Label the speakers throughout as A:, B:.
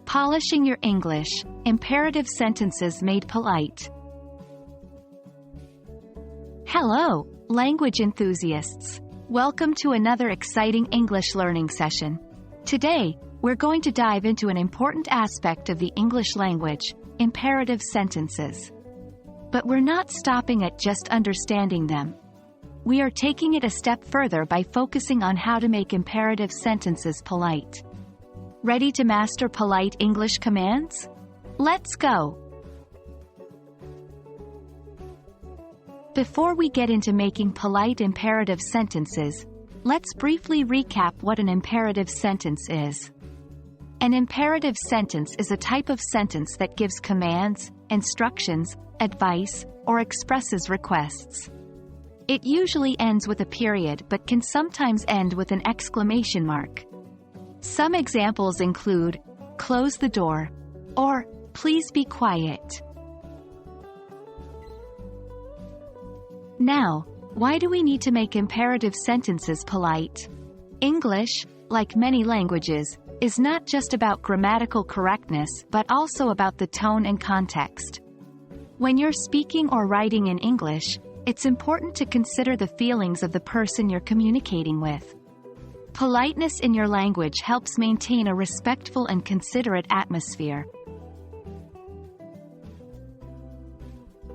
A: Polishing your English, imperative sentences made polite. Hello, language enthusiasts. Welcome to another exciting English learning session. Today, we're going to dive into an important aspect of the English language, imperative sentences. But we're not stopping at just understanding them. We are taking it a step further by focusing on how to make imperative sentences polite. Ready to master polite English commands? Let's go! Before we get into making polite imperative sentences, let's briefly recap what an imperative sentence is. An imperative sentence is a type of sentence that gives commands, instructions, advice, or expresses requests. It usually ends with a period but can sometimes end with an exclamation mark. Some examples include, "Close the door," or "Please be quiet." Now, why do we need to make imperative sentences polite? English, like many languages, is not just about grammatical correctness but also about the tone and context. When you're speaking or writing in English, it's important to consider the feelings of the person you're communicating with. Politeness in your language helps maintain a respectful and considerate atmosphere.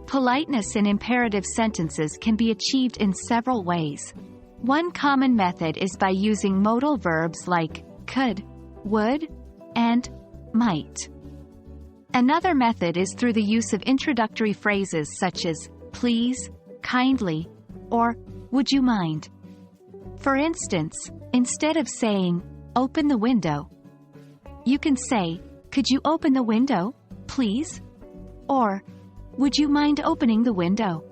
A: Politeness in imperative sentences can be achieved in several ways. One common method is by using modal verbs like could, would, and might. Another method is through the use of introductory phrases such as please, kindly, or would you mind. For instance, instead of saying, "Open the window," you can say, "Could you open the window, please?" Or, "Would you mind opening the window?"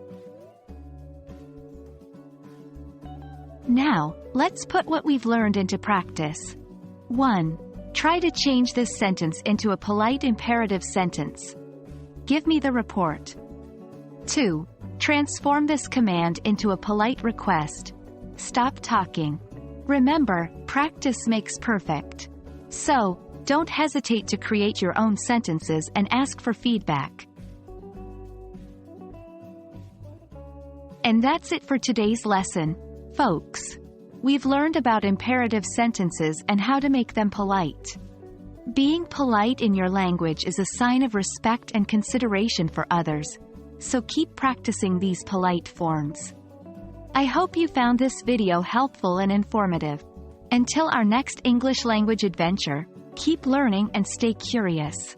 A: Now, let's put what we've learned into practice. 1. Try to change this sentence into a polite imperative sentence. Give me the report. 2. Transform this command into a polite request. Stop talking. Remember, practice makes perfect. So, don't hesitate to create your own sentences and ask for feedback. And that's it for today's lesson, folks. We've learned about imperative sentences and how to make them polite. Being polite in your language is a sign of respect and consideration for others, so keep practicing these polite forms. I hope you found this video helpful and informative. Until our next English language adventure, keep learning and stay curious.